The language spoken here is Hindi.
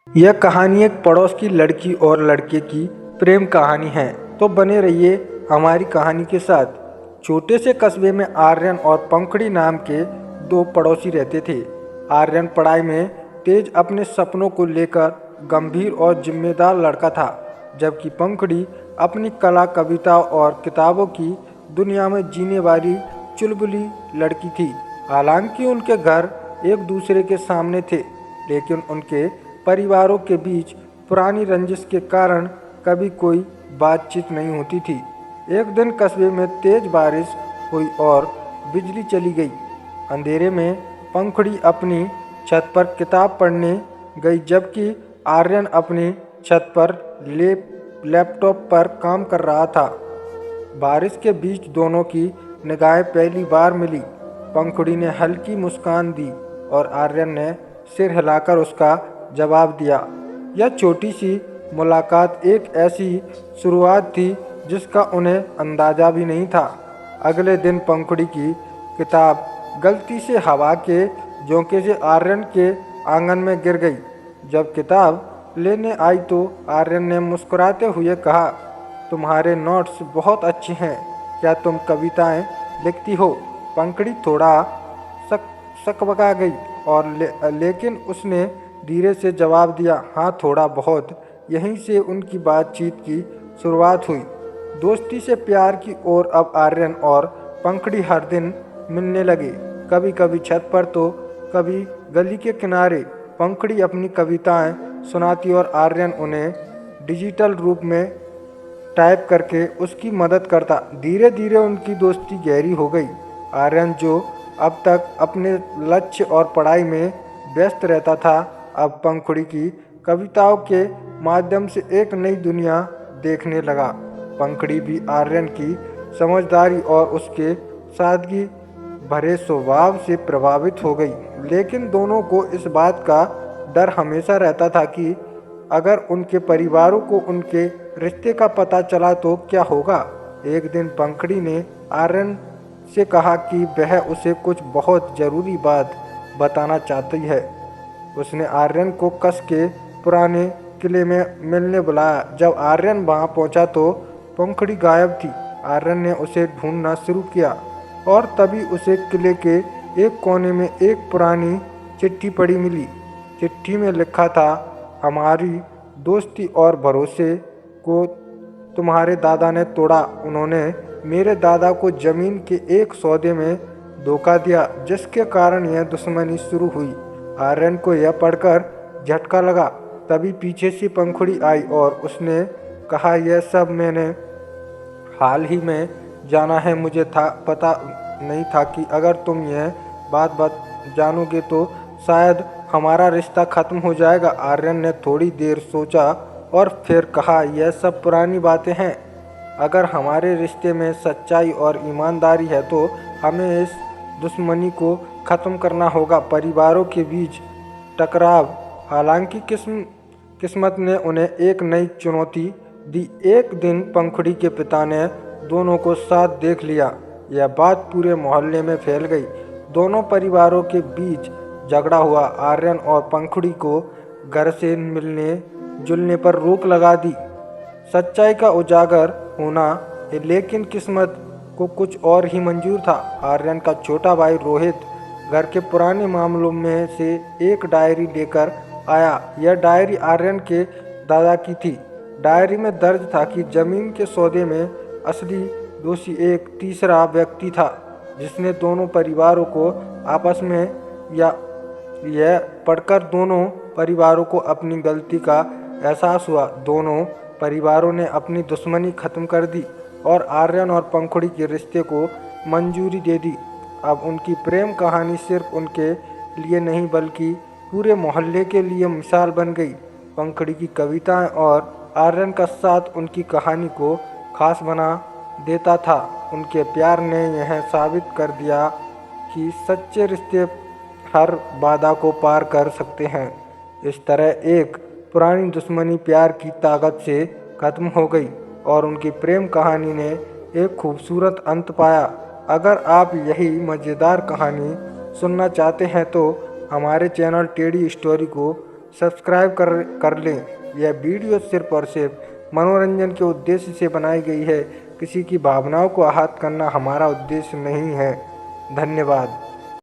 यह कहानी एक पड़ोस की लड़की और लड़के की प्रेम कहानी है। तो बने रहिए हमारी कहानी के साथ। छोटे से कस्बे में आर्यन और पंखड़ी नाम के दो पड़ोसी रहते थे। आर्यन पढ़ाई में तेज, अपने सपनों को लेकर गंभीर और जिम्मेदार लड़का था, जबकि पंखड़ी अपनी कला, कविता और किताबों की दुनिया में जीने वाली चुलबुली लड़की थी। हालांकि उनके घर एक दूसरे के सामने थे, लेकिन उनके परिवारों के बीच पुरानी रंजिश के कारण कभी कोई बातचीत नहीं होती थी। एक दिन कस्बे में तेज बारिश हुई और बिजली चली गई। अंधेरे में पंखड़ी अपनी छत पर किताब पढ़ने गई, जबकि आर्यन अपनी छत पर लैपटॉप पर काम कर रहा था। बारिश के बीच दोनों की निगाहें पहली बार मिली। पंखुड़ी ने हल्की मुस्कान दी और आर्यन ने सिर हिलाकर उसका जवाब दिया। यह छोटी सी मुलाकात एक ऐसी शुरुआत थी जिसका उन्हें अंदाजा भी नहीं था। अगले दिन पंखुड़ी की किताब गलती से हवा के झोंके से आर्यन के आंगन में गिर गई। जब किताब लेने आई तो आर्यन ने मुस्कुराते हुए कहा, तुम्हारे नोट्स बहुत अच्छे हैं, क्या तुम कविताएं लिखती हो? पंखड़ी थोड़ा सकबका गई लेकिन उसने धीरे से जवाब दिया, हाँ थोड़ा बहुत। यहीं से उनकी बातचीत की शुरुआत हुई, दोस्ती से प्यार की ओर। अब आर्यन और पंखड़ी हर दिन मिलने लगे, कभी कभी छत पर तो कभी गली के किनारे। पंखड़ी अपनी कविताएं सुनाती और आर्यन उन्हें डिजिटल रूप में टाइप करके उसकी मदद करता। धीरे धीरे उनकी दोस्ती गहरी हो गई। आर्यन, जो अब तक अपने लक्ष्य और पढ़ाई में व्यस्त रहता था, अब पंखुड़ी की कविताओं के माध्यम से एक नई दुनिया देखने लगा। पंखड़ी भी आर्यन की समझदारी और उसके सादगी भरे स्वभाव से प्रभावित हो गई, लेकिन दोनों को इस बात का डर हमेशा रहता था कि अगर उनके परिवारों को उनके रिश्ते का पता चला तो क्या होगा। एक दिन पंखड़ी ने आर्यन से कहा कि वह उसे कुछ बहुत ज़रूरी बात बताना चाहती है। उसने आर्यन को कस के पुराने किले में मिलने बुलाया। जब आर्यन वहां पहुंचा तो पंखड़ी गायब थी। आर्यन ने उसे ढूंढना शुरू किया और तभी उसे किले के एक कोने में एक पुरानी चिट्ठी पड़ी मिली। चिट्ठी में लिखा था, हमारी दोस्ती और भरोसे को तुम्हारे दादा ने तोड़ा। उन्होंने मेरे दादा को जमीन के एक सौदे में धोखा दिया, जिसके कारण यह दुश्मनी शुरू हुई। आर्यन को यह पढ़कर झटका लगा। तभी पीछे से पंखुड़ी आई और उसने कहा, यह सब मैंने हाल ही में जाना है। मुझे पता नहीं था कि अगर तुम यह बात जानोगे तो शायद हमारा रिश्ता खत्म हो जाएगा। आर्यन ने थोड़ी देर सोचा और फिर कहा, यह सब पुरानी बातें हैं। अगर हमारे रिश्ते में सच्चाई और ईमानदारी है तो हमें इस दुश्मनी को ख़त्म करना होगा। परिवारों के बीच टकराव, हालांकि किस्मत ने उन्हें एक नई चुनौती दी। एक दिन पंखुड़ी के पिता ने दोनों को साथ देख लिया। यह बात पूरे मोहल्ले में फैल गई। दोनों परिवारों के बीच झगड़ा हुआ। आर्यन और पंखुड़ी को घर से मिलने जुलने पर रोक लगा दी। सच्चाई का उजागर होना है, लेकिन किस्मत को कुछ और ही मंजूर था। आर्यन का छोटा भाई रोहित घर के पुराने मामलों में से एक डायरी लेकर आया। यह डायरी आर्यन के दादा की थी। डायरी में दर्ज था कि जमीन के सौदे में असली दोषी एक तीसरा व्यक्ति था, जिसने दोनों परिवारों को आपस में यह पढ़कर दोनों परिवारों को अपनी गलती का एहसास हुआ। दोनों परिवारों ने अपनी दुश्मनी खत्म कर दी और आर्यन और पंखुड़ी के रिश्ते को मंजूरी दे दी। अब उनकी प्रेम कहानी सिर्फ उनके लिए नहीं बल्कि पूरे मोहल्ले के लिए मिसाल बन गई। पंखड़ी की कविताएं और आर्यन का साथ उनकी कहानी को खास बना देता था। उनके प्यार ने यह साबित कर दिया कि सच्चे रिश्ते हर बाधा को पार कर सकते हैं। इस तरह एक पुरानी दुश्मनी प्यार की ताकत से खत्म हो गई और उनकी प्रेम कहानी ने एक खूबसूरत अंत पाया। अगर आप यही मज़ेदार कहानी सुनना चाहते हैं तो हमारे चैनल टेडी स्टोरी को सब्सक्राइब कर लें। यह वीडियो सिर्फ और सिर्फ मनोरंजन के उद्देश्य से बनाई गई है। किसी की भावनाओं को आहत करना हमारा उद्देश्य नहीं है। धन्यवाद।